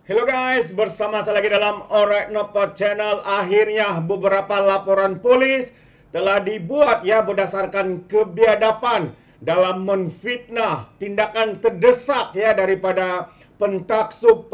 Hello guys, bersama saya lagi dalam Alright Nopod Channel. Akhirnya beberapa laporan polis telah dibuat ya berdasarkan kebiadaban dalam menfitnah, tindakan terdesak ya daripada pentaksub,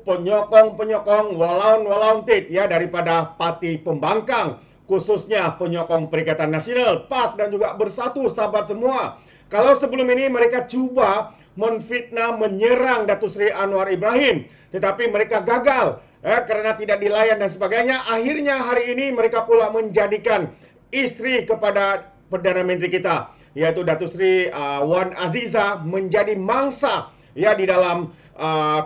penyokong, walaun-walauntit ya daripada parti pembangkang, khususnya penyokong Perikatan Nasional, PAS dan juga Bersatu, sahabat semua. Kalau sebelum ini mereka cuba menfitnah, menyerang Datuk Seri Anwar Ibrahim, tetapi mereka gagal karena tidak dilayan dan sebagainya. Akhirnya hari ini mereka pula menjadikan isteri kepada Perdana Menteri kita, yaitu Datuk Seri Wan Azizah, menjadi mangsa ya di dalam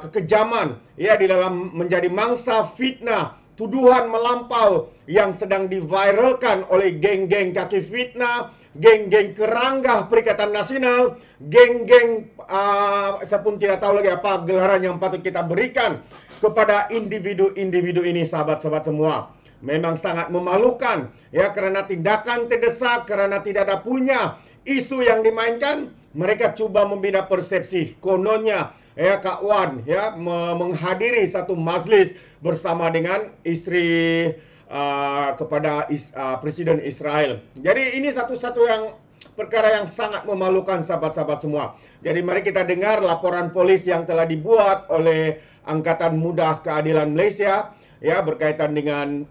kekejaman, ya di dalam menjadi mangsa fitnah, tuduhan melampau yang sedang diviralkan oleh geng-geng kaki fitnah, geng-geng keranggah Perikatan Nasional, geng-geng saya pun tidak tahu lagi apa gelaran yang patut kita berikan kepada individu-individu ini, sahabat-sahabat semua. Memang sangat memalukan ya, karena tindakan terdesak, karena tidak ada punya isu yang dimainkan, mereka cuba membina persepsi. Kononnya ya Kak Wan ya menghadiri satu majlis bersama dengan isteri kepada Presiden Israel. Jadi ini satu-satu yang perkara yang sangat memalukan, sahabat-sahabat semua. Jadi mari kita dengar laporan polis yang telah dibuat oleh Angkatan Muda Keadilan Malaysia ya berkaitan dengan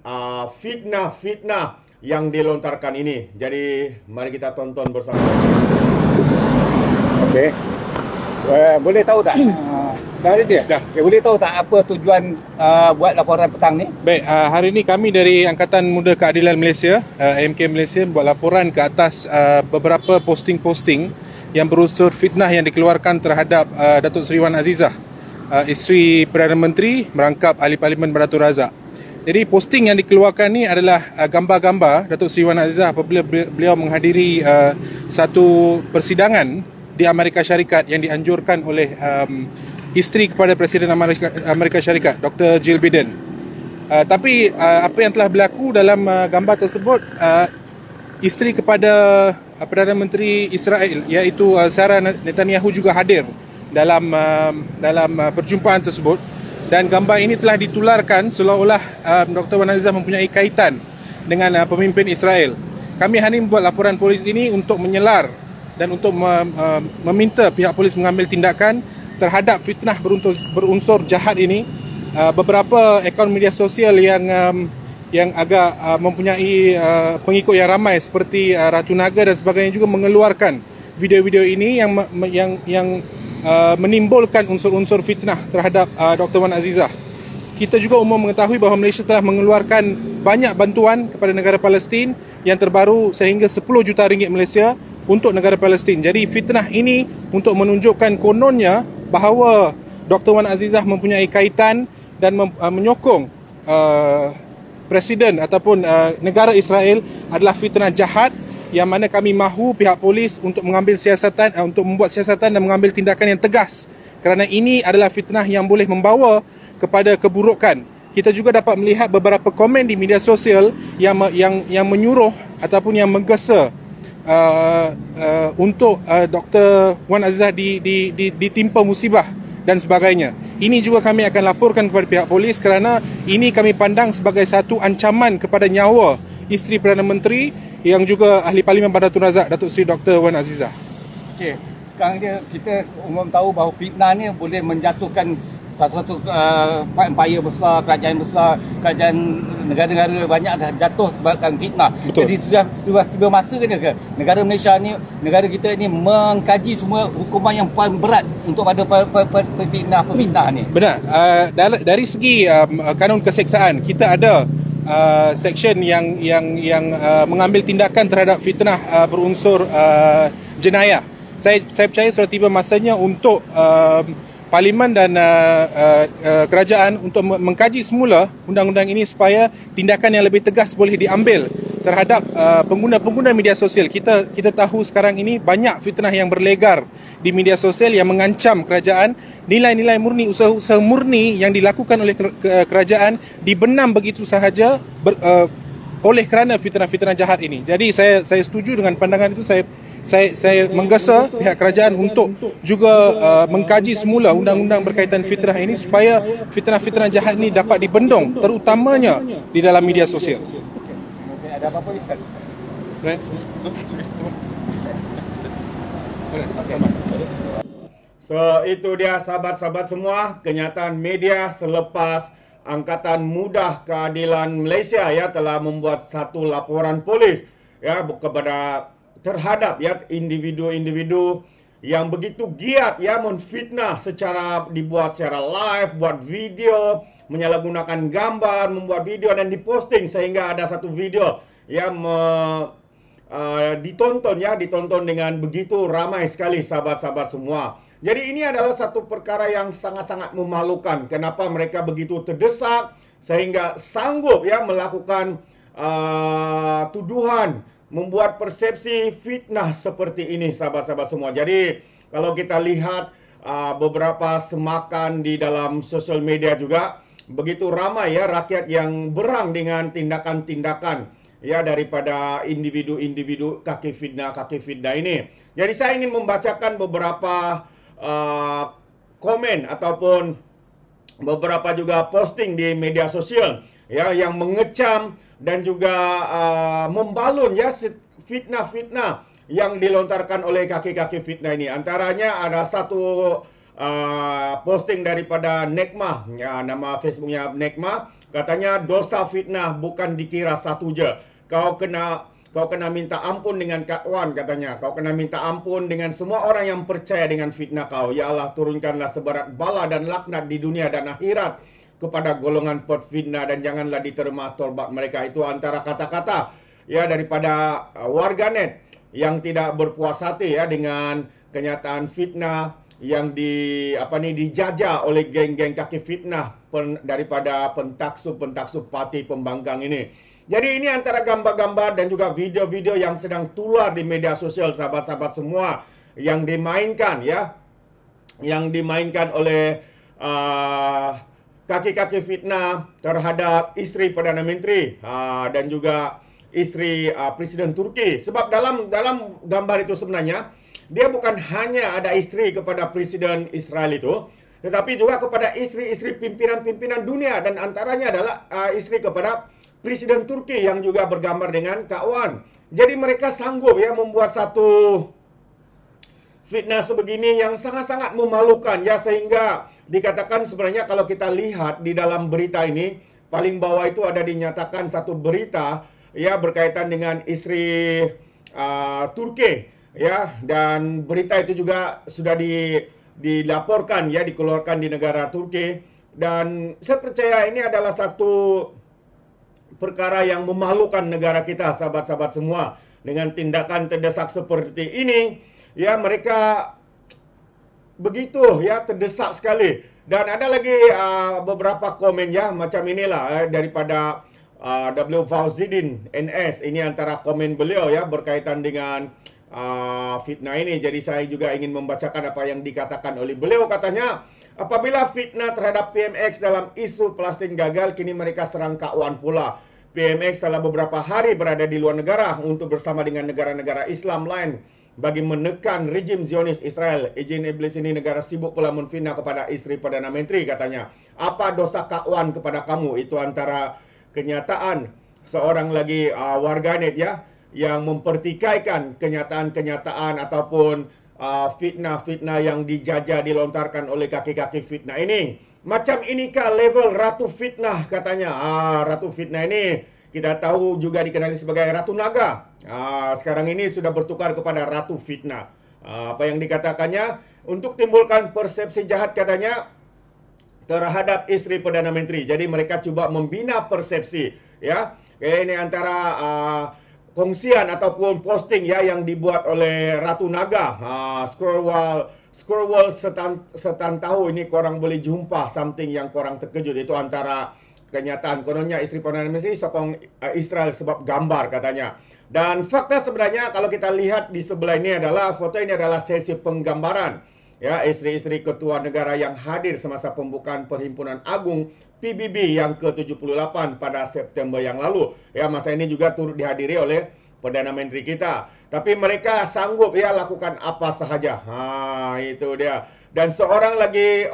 fitnah-fitnah yang dilontarkan ini. Jadi mari kita tonton bersama. Okey. Boleh tahu tak? Dah ada dia? Dah. Okay, boleh tahu tak apa tujuan buat laporan petang ni? Baik, hari ini kami dari Angkatan Muda Keadilan Malaysia, AMK Malaysia, buat laporan ke atas beberapa posting-posting yang berunsur fitnah yang dikeluarkan terhadap Datuk Seri Wan Azizah, isteri Perdana Menteri merangkap Ahli Parlimen Baratul Razak. Jadi posting yang dikeluarkan ni adalah gambar-gambar Datuk Seri Wan Azizah apabila beliau menghadiri satu persidangan di Amerika Syarikat yang dianjurkan oleh isteri kepada Presiden Amerika Syarikat, Dr. Jill Biden. Tapi apa yang telah berlaku dalam gambar tersebut, isteri kepada Perdana Menteri Israel iaitu Sarah Netanyahu juga hadir dalam perjumpaan tersebut, dan gambar ini telah ditularkan seolah-olah Dr. Wan Azizah mempunyai kaitan dengan pemimpin Israel. Kami hari ini membuat laporan polis ini untuk menyelar dan untuk meminta pihak polis mengambil tindakan terhadap fitnah berunsur jahat ini. Beberapa akaun media sosial yang agak mempunyai pengikut yang ramai seperti Ratu Naga dan sebagainya juga mengeluarkan video-video ini yang menimbulkan unsur-unsur fitnah terhadap Dr. Wan Azizah. Kita juga umum mengetahui bahawa Malaysia telah mengeluarkan banyak bantuan kepada negara Palestin, yang terbaru sehingga 10 juta ringgit Malaysia untuk negara Palestin. Jadi fitnah ini untuk menunjukkan kononnya bahawa Dr. Wan Azizah mempunyai kaitan dan menyokong Presiden ataupun negara Israel adalah fitnah jahat, yang mana kami mahu pihak polis untuk mengambil siasatan, untuk membuat siasatan dan mengambil tindakan yang tegas, kerana ini adalah fitnah yang boleh membawa kepada keburukan. Kita juga dapat melihat beberapa komen di media sosial yang menyuruh ataupun yang menggesa untuk Dr. Wan Azizah ditimpa musibah dan sebagainya. Ini juga kami akan laporkan kepada pihak polis, kerana ini kami pandang sebagai satu ancaman kepada nyawa isteri Perdana Menteri yang juga Ahli Parlimen Baratul Razak, Datuk Seri Dr. Wan Azizah. Okey. Sekarang dia kita umum tahu bahawa fitnah ni boleh menjatuhkan satu-satu empire besar, kerajaan besar, kerajaan negara-negara banyak dah jatuh sebabkan fitnah. Betul. Jadi sudah tiba masa ke negara Malaysia ni, negara kita ni mengkaji semua hukuman yang paling berat untuk pada pemfitnah ni. Benar. Dari segi kanun keseksaan, kita ada section yang mengambil tindakan terhadap fitnah berunsur jenayah. Saya percaya sudah tiba masanya untuk Parlimen dan kerajaan untuk mengkaji semula undang-undang ini supaya tindakan yang lebih tegas boleh diambil terhadap pengguna-pengguna media sosial. Kita tahu sekarang ini banyak fitnah yang berlegar di media sosial yang mengancam kerajaan. Nilai-nilai murni, usaha-usaha murni yang dilakukan oleh kerajaan dibenam begitu sahaja oleh kerana fitnah-fitnah jahat ini. Jadi saya setuju dengan pandangan itu. saya menggesa pihak kerajaan untuk juga mengkaji semula undang-undang berkaitan fitnah ini supaya fitnah-fitnah jahat ini dapat dibendung, terutamanya di dalam media sosial. Ada apa-apa ni? Right? So itu dia sahabat-sahabat semua, kenyataan media selepas Angkatan Muda Keadilan Malaysia ya telah membuat satu laporan polis ya kepada terhadap ya individu-individu yang begitu giat ya menfitnah dibuat secara live, buat video, menyalahgunakan gambar, membuat video dan diposting sehingga ada satu video yang ditonton dengan begitu ramai sekali sahabat-sahabat semua. Jadi ini adalah satu perkara yang sangat-sangat memalukan. Kenapa mereka begitu terdesak sehingga sanggup ya melakukan tuduhan, membuat persepsi fitnah seperti ini sahabat-sahabat semua. Jadi kalau kita lihat beberapa semakan di dalam sosial media juga begitu ramai ya rakyat yang berang dengan tindakan-tindakan ya daripada individu-individu kaki fitnah ini. Jadi saya ingin membacakan beberapa komen ataupun beberapa juga posting di media sosial ya yang mengecam dan juga membalun ya fitnah-fitnah yang dilontarkan oleh kaki-kaki fitnah ini. Antaranya ada satu posting daripada Nekmah, ya, nama Facebooknya Nekmah, katanya dosa fitnah bukan dikira satu je. Kau kena minta ampun dengan Kak Wan, katanya. Kau kena minta ampun dengan semua orang yang percaya dengan fitnah kau. Ya Allah, turunkanlah seberat bala dan laknat di dunia dan akhirat kepada golongan pefitnah dan janganlah diterima taubat mereka. Itu antara kata-kata ya daripada warganet yang tidak berpuas hati ya dengan kenyataan fitnah yang dijajah oleh geng-geng kaki fitnah daripada pentaksub parti pembangkang ini. Jadi ini antara gambar-gambar dan juga video-video yang sedang tular di media sosial sahabat-sahabat semua yang dimainkan ya, yang dimainkan oleh kaki-kaki fitnah terhadap isteri Perdana Menteri dan juga isteri Presiden Turki. Sebab dalam gambar itu sebenarnya dia bukan hanya ada isteri kepada Presiden Israel itu, tetapi juga kepada isteri-isteri pimpinan-pimpinan dunia dan antaranya adalah isteri kepada Presiden Turki yang juga bergambar dengan Kak Wan. Jadi mereka sanggup ya membuat satu fitnah sebegini yang sangat-sangat memalukan ya sehingga dikatakan sebenarnya kalau kita lihat di dalam berita ini paling bawah itu ada dinyatakan satu berita ya berkaitan dengan isteri Turki ya dan berita itu juga sudah dilaporkan ya dikeluarkan di negara Turki dan saya percaya ini adalah satu perkara yang memalukan negara kita sahabat-sahabat semua dengan tindakan terdesak seperti ini ya mereka begitu ya terdesak sekali dan ada lagi beberapa komen ya macam inilah daripada W. Fauziddin NS ini antara komen beliau ya berkaitan dengan fitnah ini. Jadi saya juga ingin membacakan apa yang dikatakan oleh beliau. Katanya apabila fitnah terhadap PMX dalam isu Palestin gagal, kini mereka serang Kak Wan pula. PMX telah beberapa hari berada di luar negara untuk bersama dengan negara-negara Islam lain bagi menekan rejim Zionis Israel. Izin iblis ini negara sibuk pula menfitnah kepada isteri Perdana Menteri katanya. Apa dosa Kak Wan kepada kamu? Itu antara kenyataan seorang lagi warganet ya yang mempertikaikan kenyataan-kenyataan ataupun fitnah-fitnah yang dijajah dilontarkan oleh kaki-kaki fitnah ini. Macam inikah level Ratu Fitnah katanya. Ratu Fitnah ini kita tahu juga dikenali sebagai Ratu Naga. Sekarang ini sudah bertukar kepada Ratu Fitnah. Apa yang dikatakannya untuk timbulkan persepsi jahat katanya terhadap isteri Perdana Menteri. Jadi mereka cuba membina persepsi ya. Ini antara kongsian ataupun posting ya yang dibuat oleh Ratu Naga. Scroll wall setan tahu ini korang boleh jumpa something yang korang terkejut. Itu antara kenyataan. Kononnya isteri Perdana Menteri sokong Israel sebab gambar katanya. Dan fakta sebenarnya kalau kita lihat di sebelah ini adalah foto ini adalah sesi penggambaran ya isteri-isteri ketua negara yang hadir semasa pembukaan Perhimpunan Agung PBB yang ke-78 pada September yang lalu. Ya masa ini juga turut dihadiri oleh Perdana Menteri kita. Tapi mereka sanggup ya lakukan apa sahaja. Itu dia. Dan seorang lagi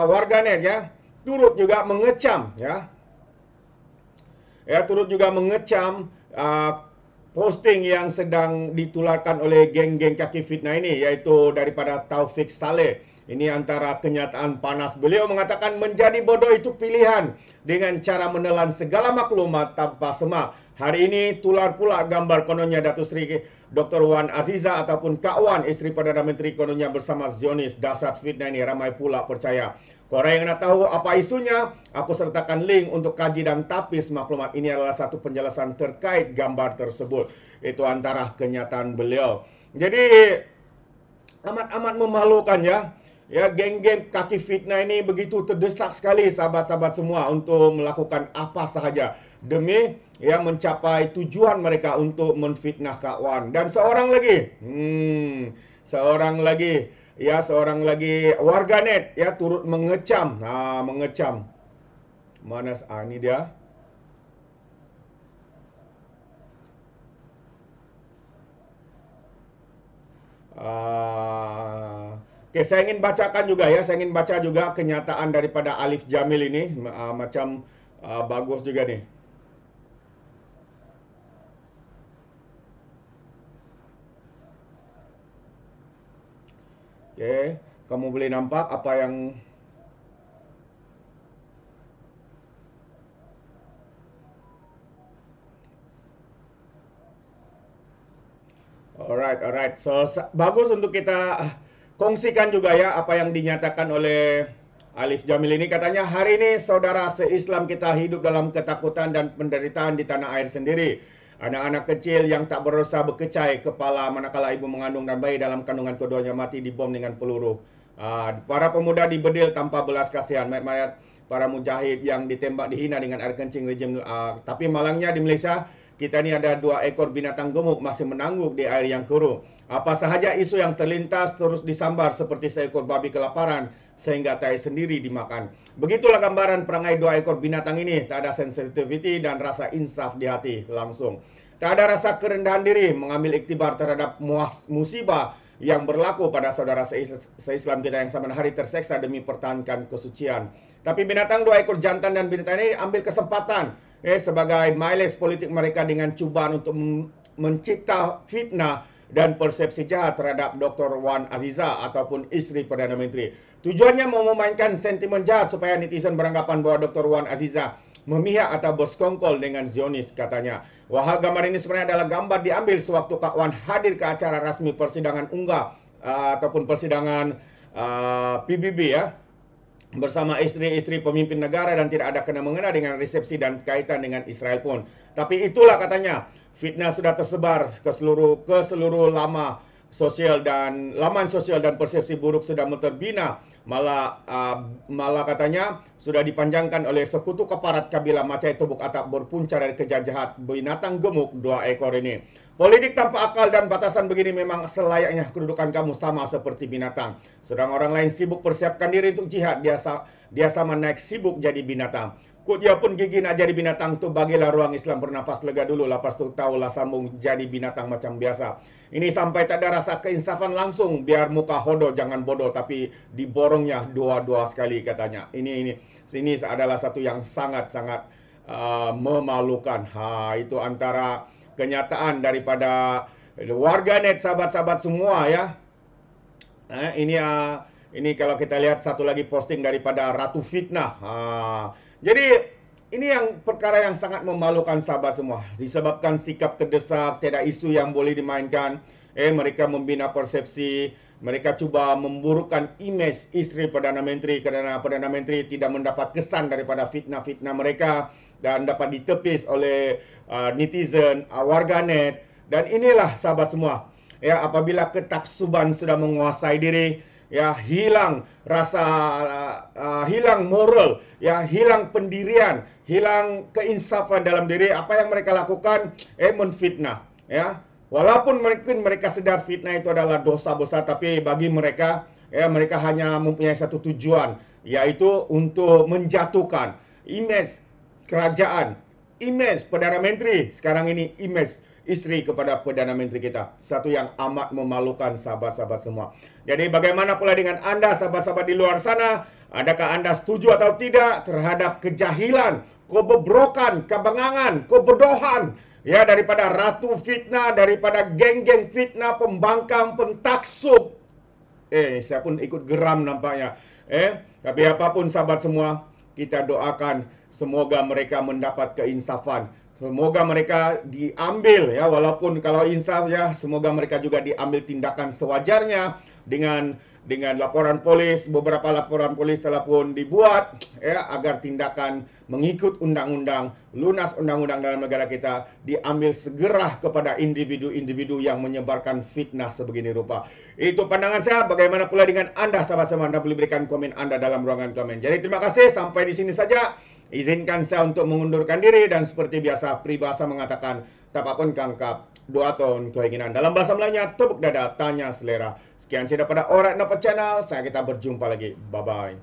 warganet ya turut juga mengecam turut juga mengecam posting yang sedang ditularkan oleh geng-geng kaki fitnah ini, yaitu daripada Taufik Saleh. Ini antara kenyataan panas. Beliau mengatakan menjadi bodoh itu pilihan dengan cara menelan segala maklumat tanpa semak. Hari ini tular pula gambar kononnya Datuk Seri Dr. Wan Aziza ataupun Kak Wan, isteri Perdana Menteri kononnya bersama Zionis. Dasar fitnah ini, ramai pula percaya. Korang yang nak tahu apa isunya, aku sertakan link untuk kaji dan tapis maklumat. Ini adalah satu penjelasan terkait gambar tersebut. Itu antara kenyataan beliau. Jadi amat-amat memalukan ya. Ya, geng-geng kaki fitnah ini begitu terdesak sekali sahabat-sahabat semua untuk melakukan apa sahaja demi ya mencapai tujuan mereka untuk menfitnah Kak Wan. Dan seorang lagi warganet ya turut mengecam. Mengecam. Mana ini dia. Okey, saya ingin bacakan juga ya. Saya ingin baca juga kenyataan daripada Alif Jamil ini. Macam bagus juga nih. Okey, kamu boleh nampak apa yang Alright. So, bagus untuk kita kongsikan juga ya apa yang dinyatakan oleh Alif Jamil ini. Katanya, hari ini saudara se-Islam kita hidup dalam ketakutan dan penderitaan di tanah air sendiri. Anak-anak kecil yang tak berdosa berkecai kepala manakala ibu mengandung dan bayi dalam kandungan keduanya mati dibom dengan peluru. Para pemuda dibedil tanpa belas kasihan. Mayat-mayat para mujahid yang ditembak dihina dengan air kencing rejim. Tapi malangnya di Malaysia, kita ni ada 2 ekor binatang gemuk masih menangguk di air yang keruh. Apa sahaja isu yang terlintas terus disambar seperti seekor babi kelaparan sehingga tai sendiri dimakan. Begitulah gambaran perangai 2 ekor binatang ini. Tak ada sensitiviti dan rasa insaf di hati langsung. Tak ada rasa kerendahan diri mengambil iktibar terhadap musibah yang berlaku pada saudara se-Islam kita yang sama hari terseksa demi pertahankan kesucian. Tapi binatang 2 ekor jantan dan binatang ini ambil kesempatan sebagai miles politik mereka dengan cubaan untuk mencipta fitnah dan persepsi jahat terhadap Dr. Wan Aziza ataupun isteri Perdana Menteri. Tujuannya mau memainkan sentimen jahat supaya netizen beranggapan bahwa Dr. Wan Aziza memihak atau bersekongkol dengan Zionis katanya. Wahal gambar ini sebenarnya adalah gambar diambil sewaktu Kak Wan hadir ke acara rasmi persidangan unggah ataupun persidangan PBB ya, bersama isteri-isteri pemimpin negara dan tidak ada kena-mengena dengan resepsi dan kaitan dengan Israel pun. Tapi itulah katanya, fitnah sudah tersebar ke seluruh laman sosial dan persepsi buruk sudah menterbina. Malah katanya sudah dipanjangkan oleh sekutu keparat kabilah Macai Tebuk Atap berpunca dari kerja jahat binatang gemuk 2 ekor ini. Politik tanpa akal dan batasan begini memang selayaknya kedudukan kamu sama seperti binatang. Sedang orang lain sibuk persiapkan diri untuk jihad, dia sama naik sibuk jadi binatang. Kut dia pun gigi nak jadi binatang tu, bagilah ruang Islam bernafas lega dulu, lepas tu tahulah sambung jadi binatang macam biasa. Ini sampai tak ada rasa keinsafan langsung, biar muka hodoh jangan bodoh, tapi diborongnya dua-dua sekali katanya. Ini adalah satu yang sangat-sangat memalukan. Itu antara kenyataan daripada warganet sahabat-sahabat semua ya. Ini kalau kita lihat satu lagi posting daripada Ratu Fitnah. Jadi ini yang perkara yang sangat memalukan sahabat semua. Disebabkan sikap terdesak, tiada isu yang boleh dimainkan. Mereka membina persepsi, mereka cuba memburukkan imej isteri Perdana Menteri kerana Perdana Menteri tidak mendapat kesan daripada fitnah-fitnah mereka dan dapat ditepis oleh netizen, warganet. Dan inilah sahabat semua, ya, apabila ketaksuban sudah menguasai diri, ya, hilang rasa, hilang moral, ya, hilang pendirian, hilang keinsafan dalam diri, apa yang mereka lakukan, menfitnah, ya. Walaupun mereka sedar fitnah itu adalah dosa besar, tapi bagi mereka, ya, mereka hanya mempunyai satu tujuan, yaitu untuk menjatuhkan imej kerajaan, imej Perdana Menteri sekarang ini, imej isteri kepada Perdana Menteri kita. Satu yang amat memalukan, sahabat-sahabat semua. Jadi bagaimana pula dengan Anda, sahabat-sahabat di luar sana? Adakah Anda setuju atau tidak terhadap kejahilan, kebobrokan, kebengangan, kebodohan ya daripada ratu fitnah, daripada geng-geng fitnah, pembangkang, pentaksub? Saya pun ikut geram nampaknya. Tapi apapun sahabat semua, kita doakan semoga mereka mendapat keinsafan. Semoga mereka diambil ya, walaupun kalau insaf ya, semoga mereka juga diambil tindakan sewajarnya dengan laporan polis. Beberapa laporan polis telah pun dibuat ya agar tindakan mengikut undang-undang, lunas undang-undang dalam negara kita diambil segera kepada individu-individu yang menyebarkan fitnah sebegini rupa. Itu pandangan saya. Bagaimana pula dengan Anda, sahabat-sahabat? Anda boleh berikan komen Anda dalam ruangan komen. Jadi terima kasih, sampai di sini saja. Izinkan saya untuk mengundurkan diri, dan seperti biasa peribahasa mengatakan tapapun kangkap dua tahun keinginan. Dalam bahasa Melayunya, tepuk dada, tanya selera. Sekian saya daripada Alright Not Channel. Saya kita berjumpa lagi. Bye-bye.